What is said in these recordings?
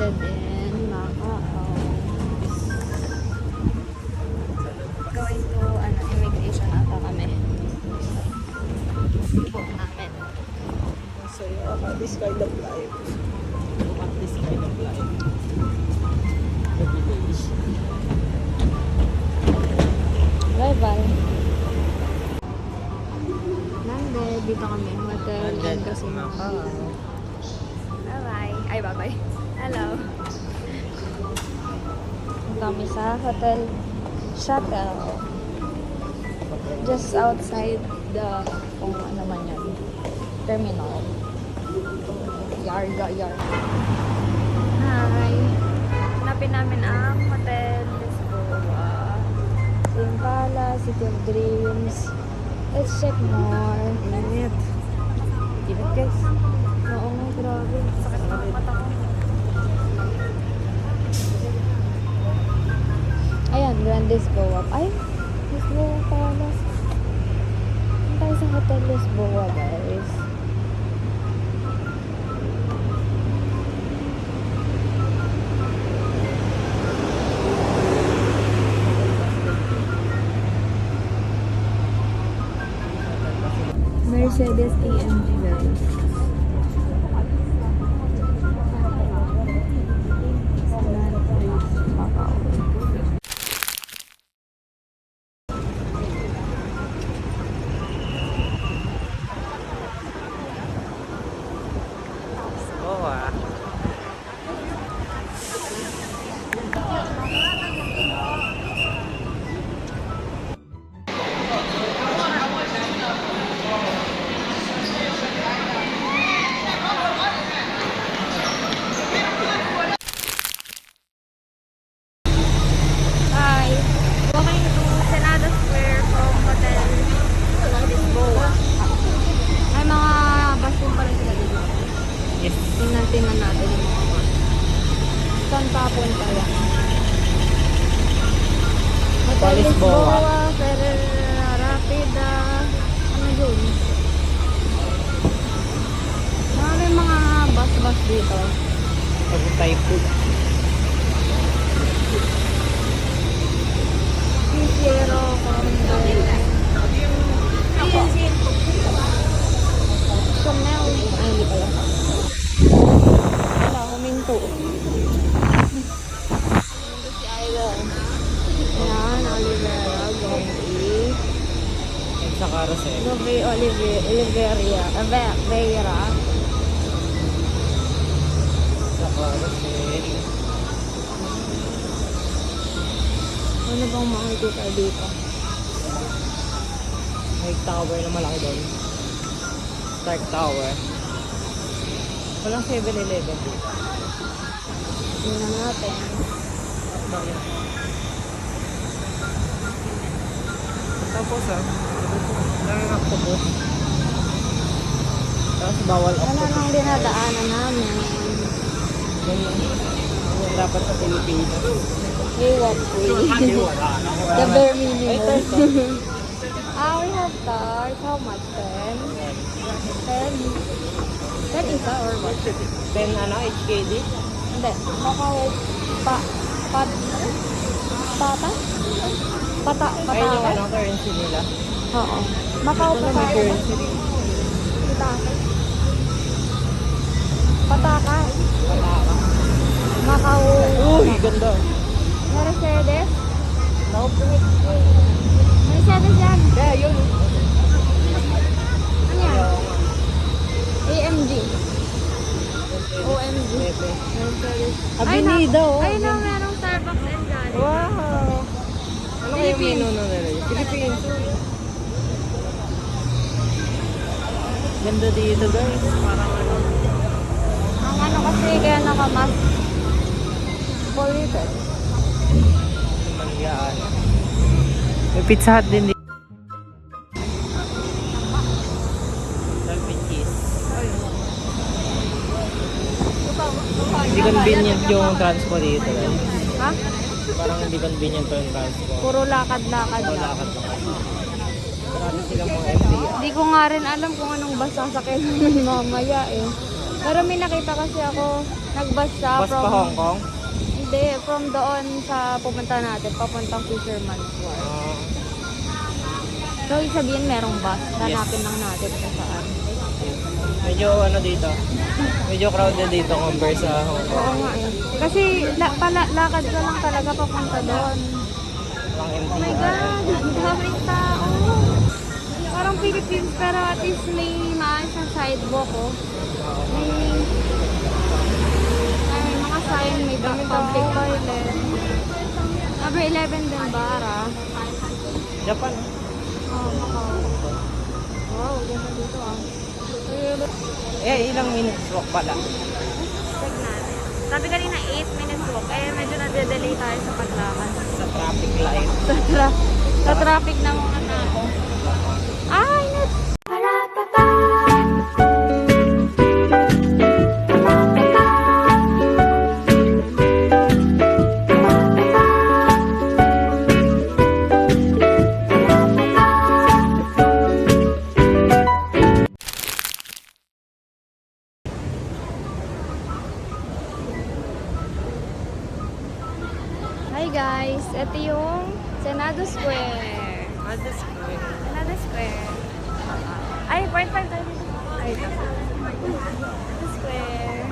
landed in Macau. Going to immigration ata kami. Po namin. So yeah, this kind of life. This kind of life. Every day. Bye-bye. Landed. Dito kami. Hotel and casino. Bye-bye. Ay, bye-bye. Hello. Kami sa Hotel Shuttle. Just outside the, kung ano man yan, terminal. Yar. Hi. Hanapin namin ang Hotel Lisboa. Impala, City of Dreams. Let's check more. Init. Init guys. Oo nga, grabe. Sakit ng mata ko. Ayan, Grand Lisboa. Ay, Lisboa Palace. Saan tayo sa Hotel Lisboa, guys? Mercedes AMG, guys. Oh ah. Hi. Walking to Senado Square from Hotel Lisboa. Ay, mga bus din pala sila dito. Yes. Tingnan natin yung mga bus. Saan papunta yan? Hotel Lisboa. Lisboa, Ferrera Rapida. Ano yun? May mga bus dito. Pag-type food. Piero, Chanel. Ay, hindi pala. Wala, huminto. Huminto si Idol. Ayan, Olivera, Gombi. Sa carousel. Gombi, Oliveria. Vera. Sa carousel. Ano bang makikita dito? May tower na malaki doon. Stark Tower. Walang 7-Eleven dito. Tingnan natin. Tapos ang octopus. Tapos bawal Ano octopus. nang dinadaanan namin? Yung dapat sa Pilipinas. Iwag free. The bare minimum. We have cars. How much? 10? 10? 10 isa or what? 10 HKD? Hindi. Macau pata? Ayun yung currency nila. Oo. Macau Ito na may currency rin. Pataka. Pataka. Macau. Uy, ganda. Mercedes? Nope. Mercedes yan. Kaya yun. Ano yan? AMG. OMG. Mercedes. Avenida, oh. Ayun na, merong Starbucks and Jollibee. Wow. Ano kaya yung menu na nila? Philippines. Ganda dito guys. Parang ano. Ang ano kasi kaya nakamas. Polluted. Mangyaan. May Pizza Hut din dito. Dolphin cheese. Hindi convenient yung transport dito. Ha? Parang hindi convenient pa yung transport. Puro lakad-lakad Wala lang. ka pa. Marami silang mga FDR. Hindi ko nga rin alam kung anong bus sasakyan namin mamaya eh. Pero may nakita kasi ako Nag-bus siya Bus pa Hong Kong? Hindi, from doon sa pupunta natin, papuntang Fisherman's Wharf. So, ibig sabihin merong bus. Hanapin lang natin kung saan. Medyo ano dito? Medyo crowded dito compare sa Hong Kong. Oo nga eh. Kasi lakad ka lang talaga papunta doon. Ang Oh my MTR. God! Ang daming tao! Parang Philippines pero at least may sa sidewalk oh. May mga sign, may public toilet. Number 11 din ba, Ara? Japan. Oh, Macau. Wow, ganda dito ah. Ilang minutes walk pala? Check natin. Sabi kanina 8 minutes walk. Medyo nade-delay tayo sa paglakad. Sa traffic light. Sa traffic ng mga tao. Ay, Hi guys, ito yung Senado Square. Senado Square. Ay, 0.5 tayo dito. Ay, ito. Senado Square.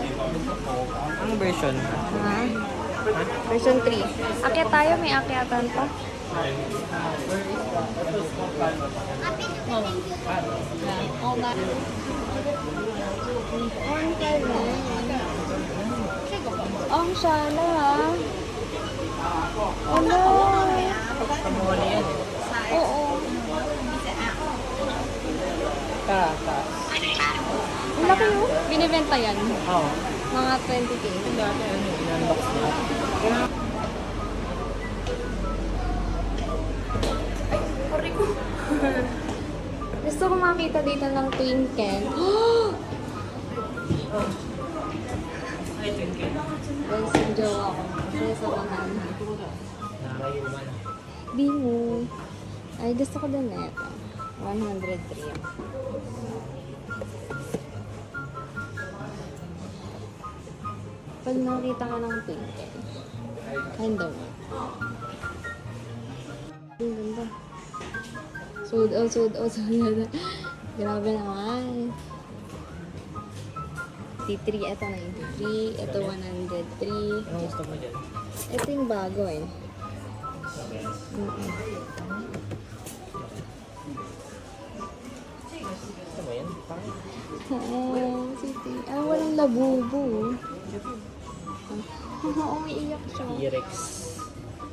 Anong version? Ha? Version 3. Akyat tayo, may akyatan pa. All that. Ang shala ha. Oh no. Pagkakamuli yan eh. Oo. Taas. Ang laki yun. Binibenta yan. Oo. Mga 20k. Dati ano, in-unbox nila. Gusto ko makita dito ng Twinkle. Ay, twinkle. Guys, yung jowa ko. Kasi sa mahal. Narayuman. Bingo. Ay, gusto ko din na ito. 103. Pag nakita ka ng Twinkle. Ganda mo. Ang ganda. Sold out. Grabe naman. 93, ito 93, ito 103. Anong gusto mo dyan? Ito yung bago eh. Gusto mo yan? Pangit. Oo, city. Ah, walang labubo. Oo, umiiyak siya. T-Rex.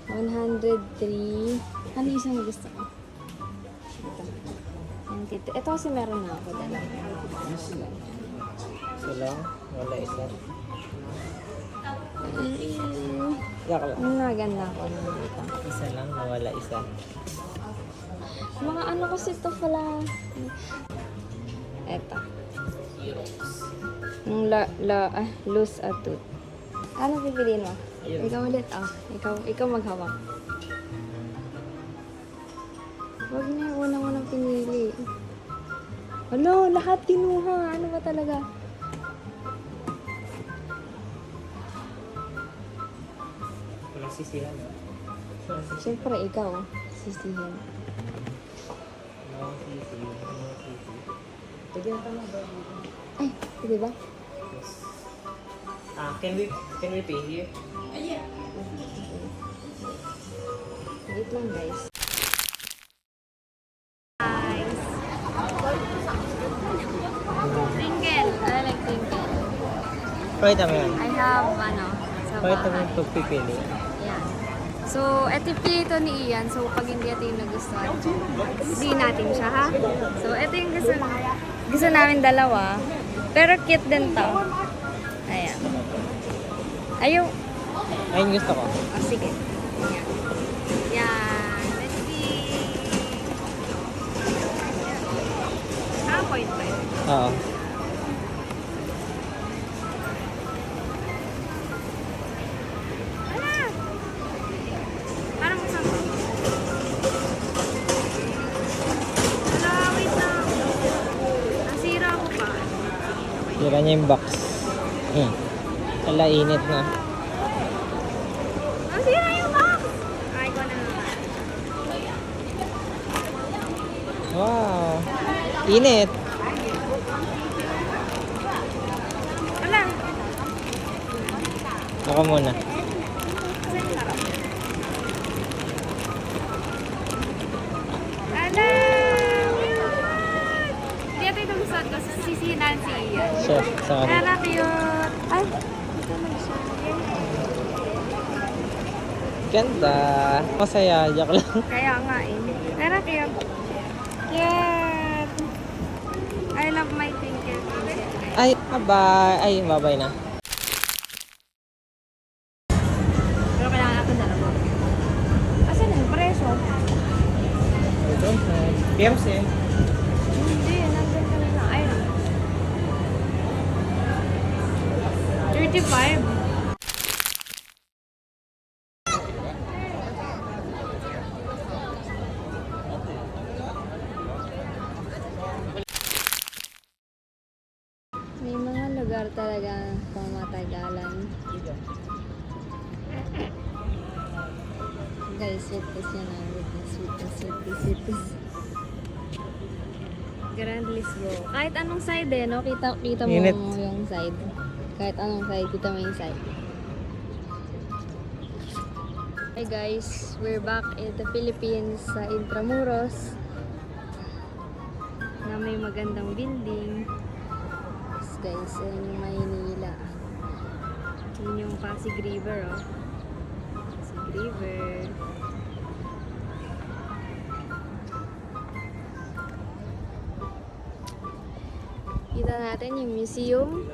103. Ano yung isang gusto ko? Ito. Ito kasi meron na ako dalawa. Isa lang. Wala isa. Mm, Yak lang. ang naganda ko na dito. Isa lang. Nawala isa. Mga ano kasi ito pala. Ito. T-Rex. Yung loose a tooth. Ano pipiliin mo? Ayun. Ikaw ulit, Ikaw maghawak. Huwag na yung unang pinili. Ano, lahat kinuha. Ano ba talaga? Walang sisihan. Siyempre, ikaw. Sisihin. Walang sisi. Walang sisi. Pagyan ka na ba? Ay, di ba? Yes. Can we pay here? Wait lang, guys. Twinkle. I like twinkle. Pakita mo yan. I have, sa Pakita mo bahay. yung pagpipili. Yan. So, ito yung ito ni Ian. So, pag hindi ito yung nagustuhan, hindi natin siya, ha? So, ito yung gusto namin dalawa. Pero cute din to. Ayan. Ayaw. Ayun gusto ko. Oh, sige. Yan. Yan. Let's see. Ah, 0.5. Oo. Wala. Parang isang to. Wala, wait lang. Tira niya yung box. Ala, init na. Ang sira yung box! Ay, ko na naman. Wow. Init. Wala. Ako muna. Ala! Hindi ito yung lumusot ko. Sisinan si Ian. Chef, sorry. Ala, cute. Ay, ito lang siya. Ganda. Masaya. Joke lang. Kaya nga eh. Pero cute. Cute. I love my twinkle twinkle. Ay, bye. Ay, bye-bye na. Pero kailangan ako na lang. Asan na yung preso? PMC. Hindi, nandun ka na. Ay, 35. May mga lugar talaga pamatagalan. Guys, sweetness yan ang sweetness. Grand Lisbo. Kahit anong side eh, no? Kita mo Init. yung side. Kahit anong side, kita mo yung side. Hi guys, we're back in the Philippines sa Intramuros na may magandang building. Guys, ayan yung Maynila. Yun yung Pasig River, oh. Pasig River. Kita natin yung museum.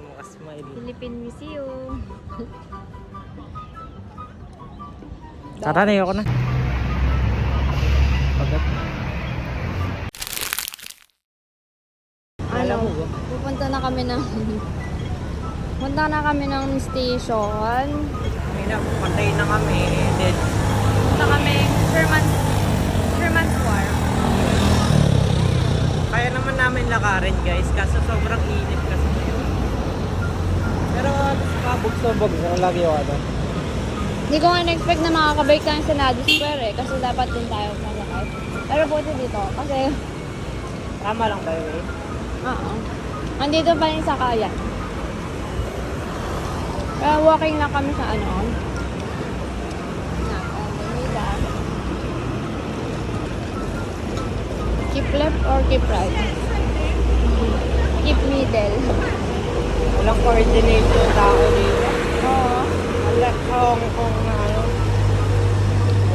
Philippine Museum. Tara na, ayoko na. Pagkat. Ano, pupunta na kami ng station. Patay na kami. Then, Punta kami Sherman's Wharf. kaya naman namin lakarin guys. Kaso sobrang init kasi ngayon. Pero kabog-sobog. Lagi yung ano. Hindi ko nga na-expect na makakabike tayo sa Senado Square eh. Kasi dapat din tayo masakay. Pero buti dito. Kasi, Tama lang tayo eh. oo. Andito pa yung sakayan. Kaya walking na kami sa ano. Manila. Keep left or keep right? Keep middle. Walang coordinate yung tao dito. Oo. Kung ano.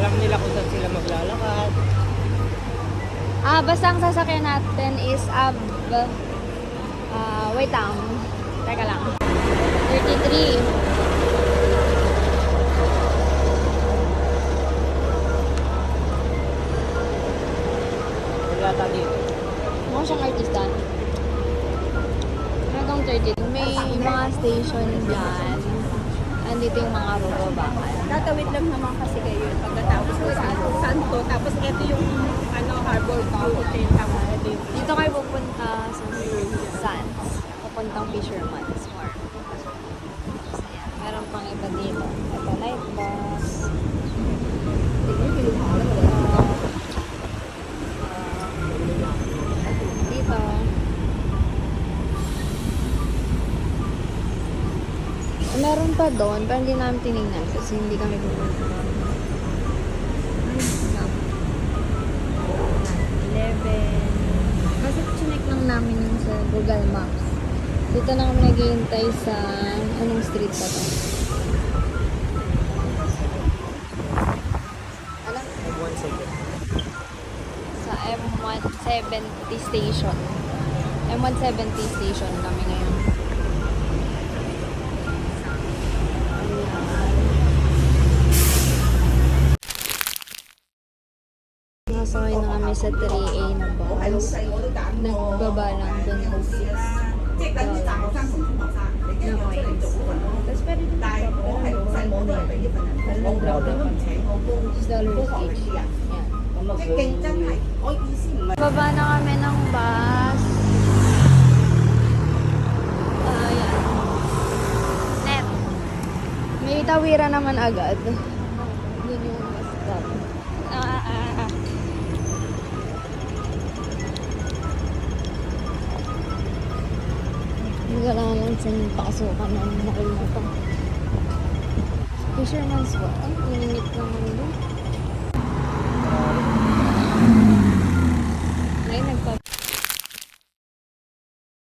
Alam nila kung saan sila maglalakad. Basta ang sasakyan natin is wait lang. Teka lang. 33. Yata dito. Mukha siyang artista. Hanggang 32. May mga station dyan. Andito yung mga robakan. Tatawid lang naman kasi kayo pagkatapos ng Santo. Tapos ito yung Harbor View Hotel. Dito kayo pupunta sa Sands. Pupuntang Fisherman's Wharf. So, yan. Meron pang iba dito. Ito, night bus. Dito. Meron pa doon, pero hindi namin tinignan kasi hindi kami pupunta doon. 11. Kasi chinek lang namin yun sa Google Maps. Dito na kami naghihintay sa anong street pa to? Alam? 1 second. Sa M170 station. M170 station kami ngayon. Nasakay na kami sa 3A na bus. Nagbaba lang dun ng $6 na coins. Tapos pwede din $6 each. Yan. Baba na kami ng bus. Tawira naman agad. Yun yung stop. Hindi ko lang naman saan yung pakasukan ng makul na to. Fisherman's Wharf. Ang init naman doon. Ay, nagpa...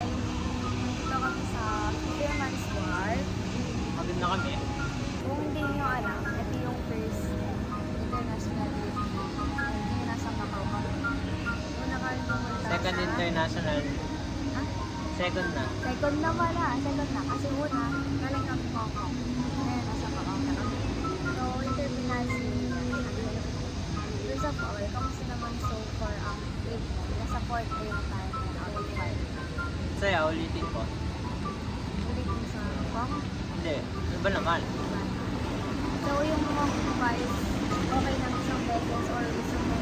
Dito kami sa Fisherman's Wharf. Pagod na kami. Kung hindi nyo alam, ito yung first international trip. Hindi yung nasa Macau kami. Una kami pumunta Second sa... international. Ha? Second na. Second na pala. Second na. Kasi una, galing kami Hong Kong. Ngayon, nasa Macau na kami. So, interpinal si... First of all, kamusta naman so far ang trip mo? Nasa 4th day na tayo ngayon out of 5. Saya, ulitin ko. Ulit mo sa Hong Kong. Hindi. Iba naman. So, yung mga advice, okay lang isang beses or gusto mo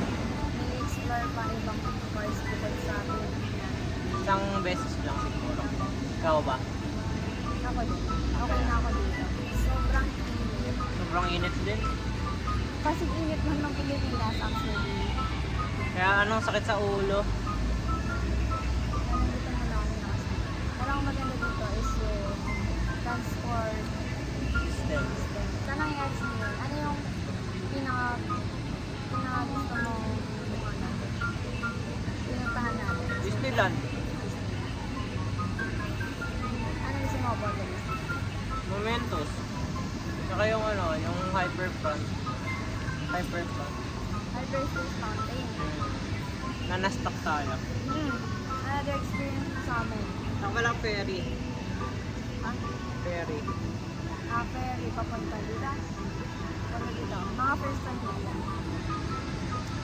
i-explore pa ibang parts bukod sa Pilipinas. Isang beses lang siguro. Ikaw ba? Ako din. Okay na ako dito. Sobrang init. Sobrang init din. Kasi init man ng Pilipinas actually. Kaya anong sakit sa ulo? Nandito mo lang ako na kasi. Pero ang maganda dito is yung transport System. system. Saan nangyayari sa inyo? Ano yung pinaka gusto mo pinuntahan natin? Disneyland. Ano gusto mo about it? Momentos. Saka yung ano, yung Hyperfront. Hyperfront. Hyperspace Mountain. Na na-stuck tayo. Another experience sa amin. Saka lang ferry. Ah, Ferry. ferry papunta dito. Ano dito? Mga first time nila.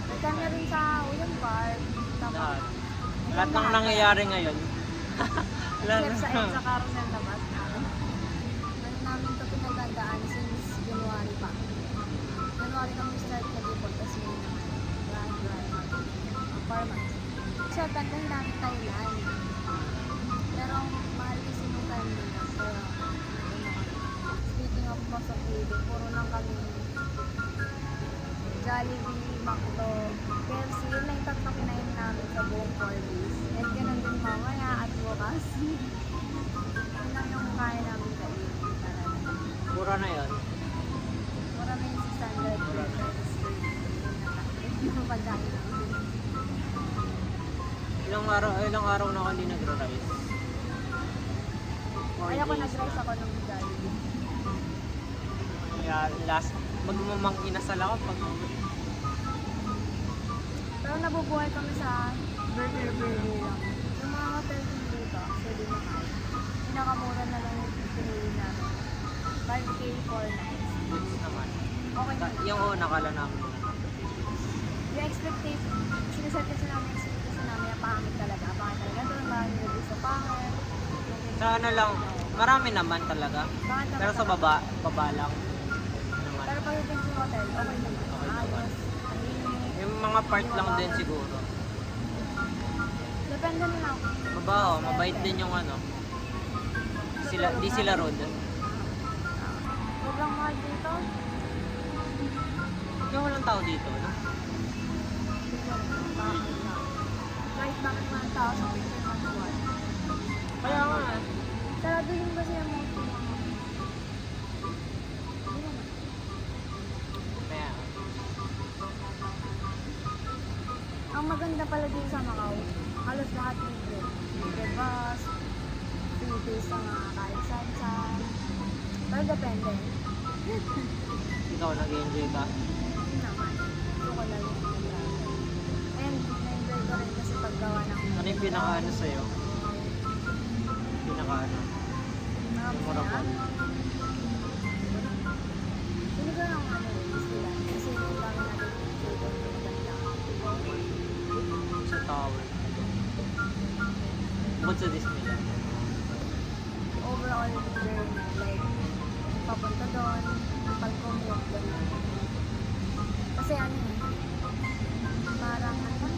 Nagkami rin sa William Park. Lahat. Lahat ng nangyayari ngayon. Except sa EDSA Carousel na bus namin. Ano namin ito pinagandaan since January pa. January kami start nag-ipon kasi yun naman. Dry. 4 months. So, ganda namin Thailand. Pero mahal kasi nung time nila. So, speaking of cost of living, puro lang kami Jollibee, McDo, KFC. Yun lang yung tatlong kinain namin sa buong 4 days. And ganun din mamaya at bukas. Yun lang yung kaya namin kainin. Talaga. Pura na yun. Mura na yung 600 pesos. Yung pagkain namin. Ilang araw na ako hindi nagra-rice. Kaya ako nag-rice ako ng Jollibee. Kaya last, magmamang inasal ako pag Pero nabubuhay kami sa burger lang. Yung mga hotel din dito, actually mahal. Pinakamura na lang yung pinili namin. 5K 4 nights. goods naman. Okay na. Yung una kala namin. Yung expectation, sinaset kasi namin yung expectation namin yung pangit talaga. Pangit talaga. Ito lang ba nilagay sa pangit? Sa ano lang, marami naman talaga. Pangit naman Pero sa talaga. baba lang. Naman. Pero pagdating sa hotel, okay naman. Okay naman. Ayos. Ang linis. Yung mga part lang din siguro. Depende na lang. Babaho, mabait din yung ano. Di sila road. Sobrang mahal dito. Yung walang tao dito, no? Kahit bakit mga tao sa picture ng buwan. Kaya nga. Sarado yung kasi yung mga Kaya, ang maganda pala din sa Macau, halos lahat libre. Libre bus, free days sa mga kahit saan. Pero depende. ikaw nag-enjoy ka. Hindi naman. Gusto ko lang yung mag-travel. And na-enjoy ko rin kasi paggawa ng Ano yung pinaka-ano sa'yo? Pinaka-ano? mga Memorable. Hindi ko lang ano rin, Disneyland. Kasi yung dami natin yung maganda. Sa tower. Bukod sa Disneyland. Overall journey, like papunta doon, pag-commute doon. Kasi ano eh, parang ano,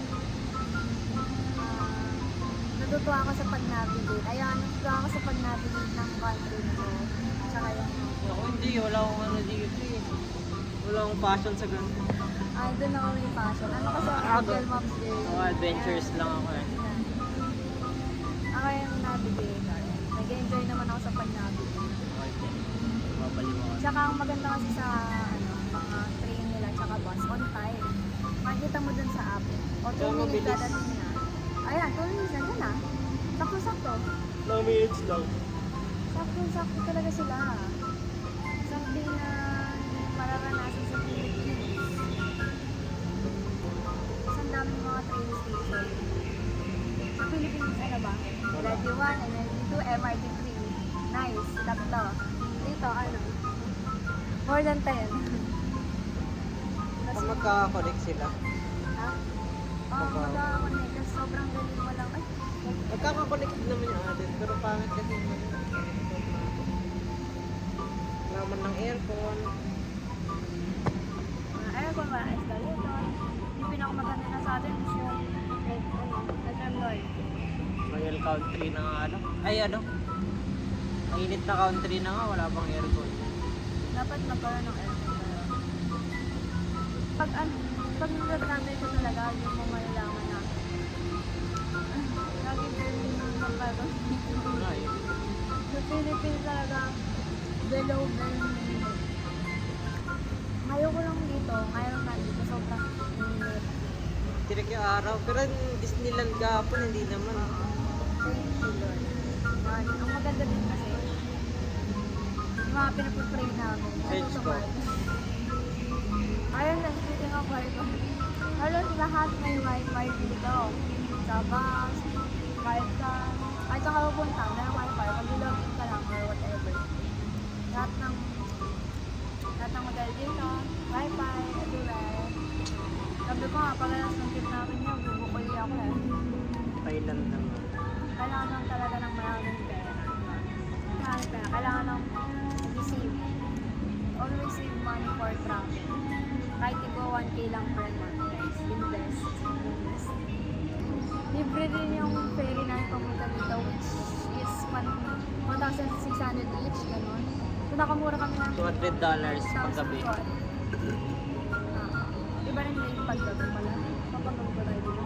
natutuwa ako sa pag-navigate. Natutuwa ako sa pag-navigate ng country ko. Sa Tsaka yung... Ako hindi, wala akong ano dito eh. Wala akong passion sa ganun. Ay, doon ako may passion. Ano kasi ako Angel Moms Day. Ako adventures lang ako eh. Ako yung navigator. Nag-enjoy naman ako sa pag-navigate. Okay, mabaliw ako. Tsaka ang maganda kasi sa ano, mga train nila tsaka bus, on time. Makikita mo dun sa app. O 2 Kaya minutes mabilis. dadating na. Ayan, 2 minutes na dyan ah. Sakto-sakto. 2 minutes lang. Sakto-sakto talaga sila. Something na mararanasan sa Philippines. Ang daming mga train station. Sa Philippines, ano ba? LRT 1, LRT 2, MRT 3. Nice, tatlo. Dito, ano? More than 10. Kung magkaka-connect sila. Ha? Oo, magkakakonect. Kasi sobrang galing mo lang. Ay, Magkaka-connect naman yung atin, pero pangit kasi yung naman ng aircon. aircon ba? Escalator. Yung pinakamaganda na sa atin is yung Royal. Royal country na nga ano. Ay ano? Mainit na country na nga, wala pang aircon. Dapat magkaroon ng aircon. Pag nag-number ka talaga, yung mo malalaman na lagi very magkaroon. Ay, Sa Philippines talaga, below very minimum. Ngayon ko lang dito, ngayon na dito, sobrang minimum. tirik yung araw. Pero yung Disneyland gapon, hindi naman. Thank you, Lord. Ang maganda din kasi, yung mga pinapupray namin. Page ko. Ayun na, speaking of Wi-Fi. Halos lahat may Wi-Fi dito. Sa bus, kahit saan ka pupunta, may Wi-Fi. Pag-login ka lang or whatever. Lahat ng model dito, Wi-Fi, everywhere. Sabi ko nga, pag alas ng trip namin yun, bubukuli ako eh. Thailand naman. Kailangan lang talaga ng maraming pera. Maraming pera. Kailangan lang receive. Always save money for travel. Kahit igo 1K lang per month, guys. Invest. Invest. Libre din yung ferry na pamunta dito, which is 1,600 each, ganun. So, nakamura kami ng $200 paggabi. Iba rin yung paggabi pala. Kapag ko tayo dito.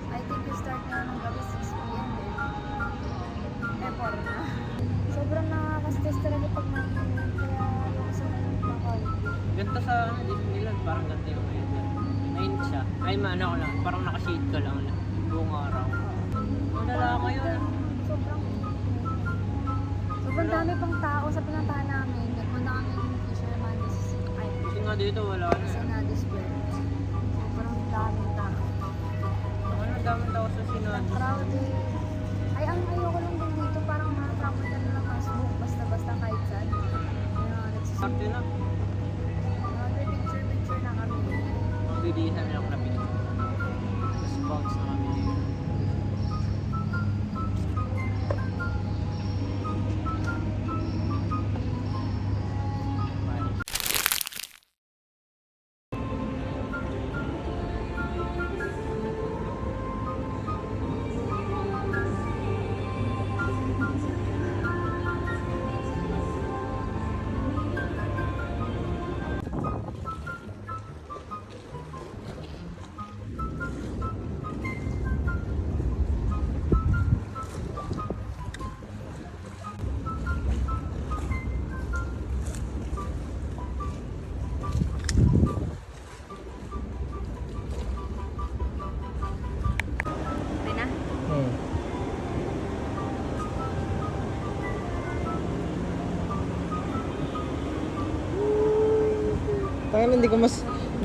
I think we start na ng gabi 6 p.m. eh. 4 na. Sobrang nakaka-stress talaga pag nag-inom. Kaya yung sa mga Ganito sa Disneyland, parang ganito yung weather. Mainit siya. Ay, maano ko lang. Parang nakashade ka lang na. Buong araw. Wala kayo. Sobrang dami pang tao sa pinuntahan namin. Nagpunta kami ng Fisherman. Ay, Kasi nga dito, wala na. Senado Square. Sobrang daming tao. Ano, daming tao sa Sinado. Crowded. Ay, ang ayoko lang din dito. Parang makakapon ka na lang Facebook. Basta-basta kahit saan. Sakto na. Picture na kami. Mabilisan lang na picture. Tapos bounce na kami dito. Bye. Okay na? Tangan hindi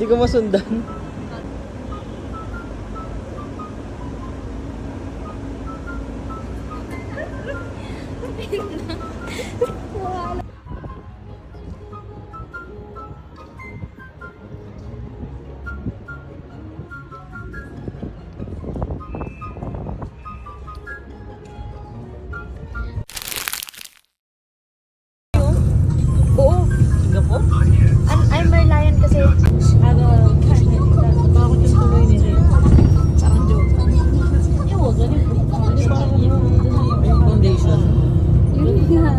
ko masundan. Oo. Singapore? I'm Merlion kasi Bakit yung tuloy nila? Sarang joke. Ewan, ganun. Hindi parang yung Yung foundation. yun nga.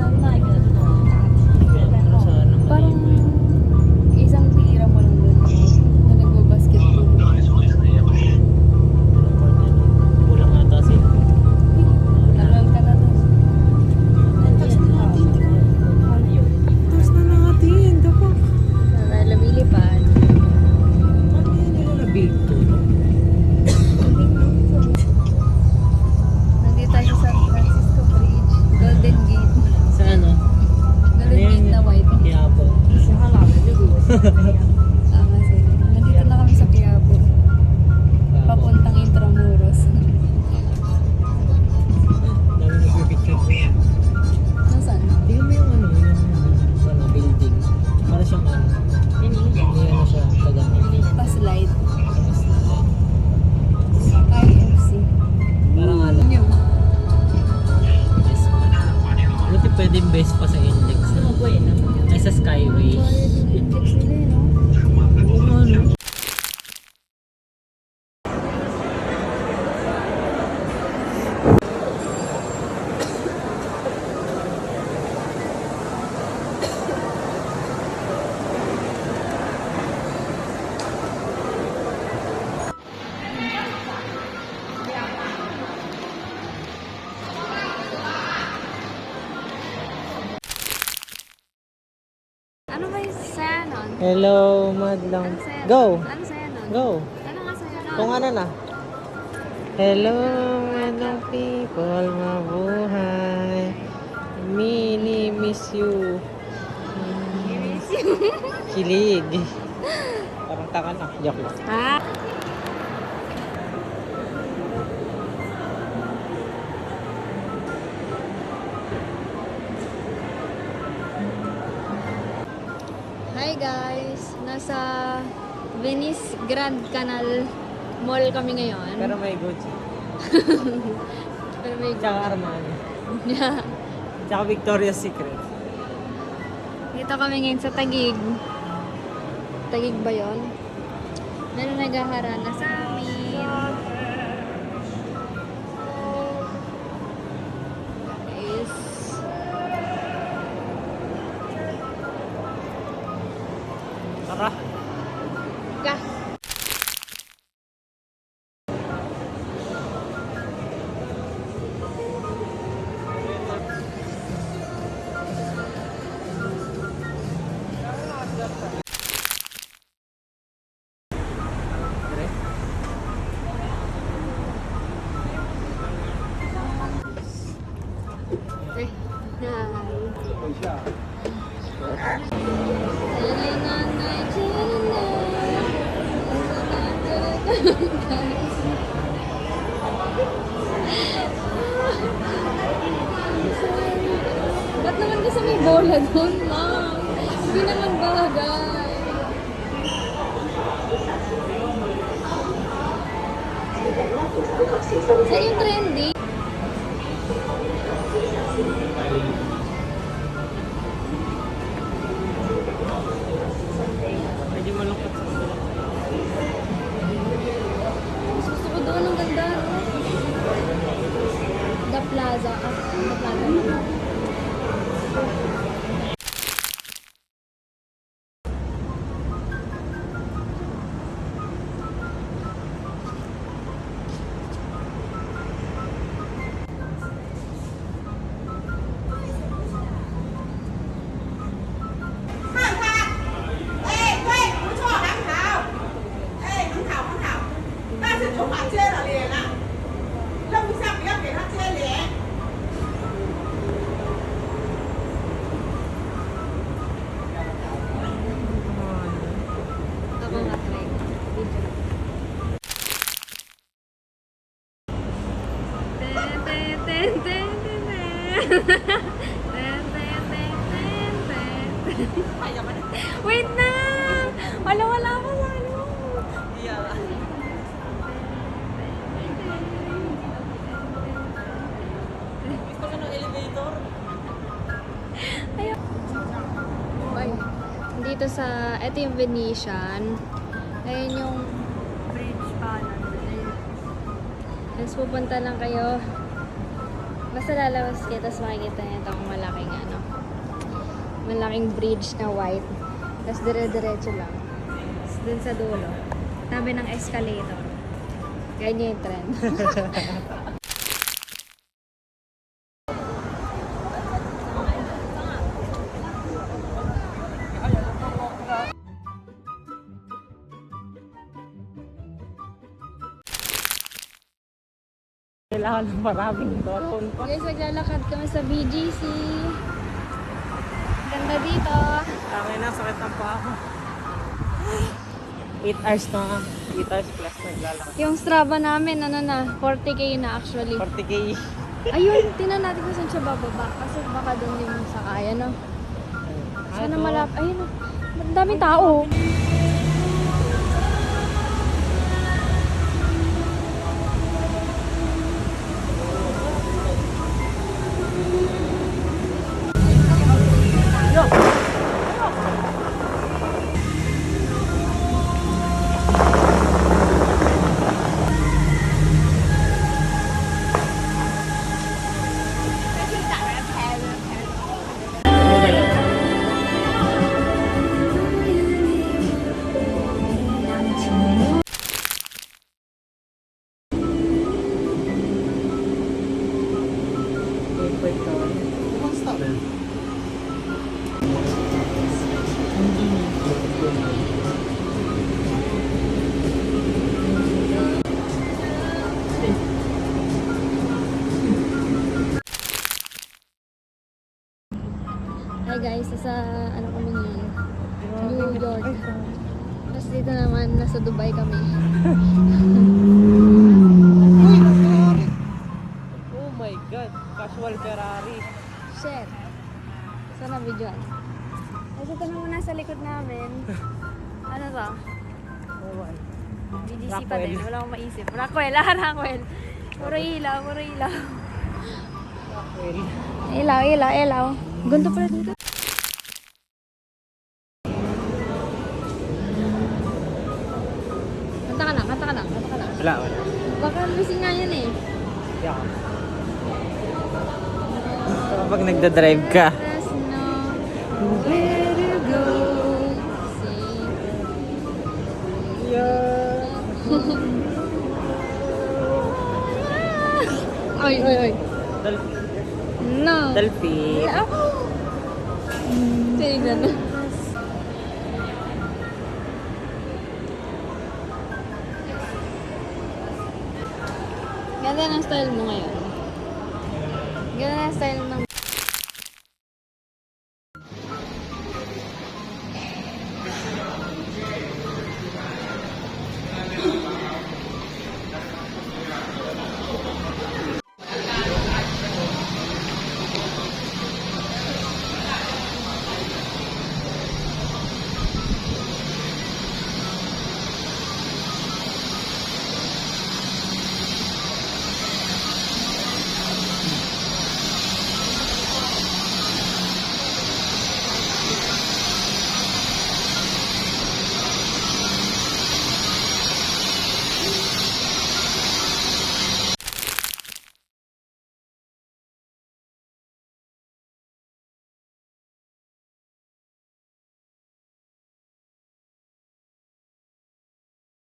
Ano ba yung saya nun? Hello, madlang. Ano saya Go! nun? Ano saya nun? Go! Ano nga saya nun? Kung ano na. Hello, madlang people, mabuhay. Mini miss you. Kilig. Parang tanga na. Joke lang. Ha? Hi guys! Nasa Venice Grand Canal Mall kami ngayon. Pero may Gucci. Pero may Tsaka Armani. Tsaka Victoria's Secret. Dito kami ngayon sa Taguig. Taguig ba yun? Meron naghaharana sa amin. Guys. Tara. Ka. Eh, ba't naman kasi may bola doon, ma'am? Hindi naman bagay. Saan yung trendy? Medyo malungkot sa sila. Mas gusto ko doon, ang ganda. No? The Plaza. The Plaza. Ako nga try. Video lang. Ten, ten, ten, ten, ten, ten. Ten, ten, ten, ten, ten. Wait na! Wala pa sa ano. Gusto ka ng elevator? Ayaw. Ay, dito sa, ito yung Venetian. Ayun yung bridge pa nandun. Tapos pupunta lang kayo. Basta lalabas kayo, tapos makikita niyo itong malaking ano. Malaking bridge na white. Tapos dire-diretso lang. Tapos dun sa dulo. Tabi ng escalator. Ganyan yung trend. Kailangan ng maraming doon pa. Guys, naglalakad kami sa BGC. Ganda dito. Tangin na, sakit ng paa ko. 8 hours na. 8 hours plus naglalakad. Yung Strava namin, ano na, 40k na actually. 40k. Ayun, tinan natin kung saan siya bababa. Kasi baka doon yung sakay, ano. Sana malap. Ayun, ang daming tao. Hi guys, sa ano kami ngayon? New York. Tapos dito naman, nasa Dubai kami. Uy, Ferrari! Oh my God, casual Ferrari. Shit. Saan na videoan? Tapos ito na muna sa likod namin. Ano to? Ewan. BDC pa Rockwell. din. Wala akong maisip. Rockwell. Rockwell. Puro ilaw, puro ilaw. Rockwell. Ilaw, ilaw, ilaw. Ganito pala dito. Kanta ka na, kanta ka na, kanta ka na. Wala. Baka missing nga yan eh. Yeah. So, kapag nagda-drive ka, Let us know where to go. Sing. Oy, oy, oy. No. Dalpit. Tingnan na. Ganda ng style mo ngayon. Ganda ng style ng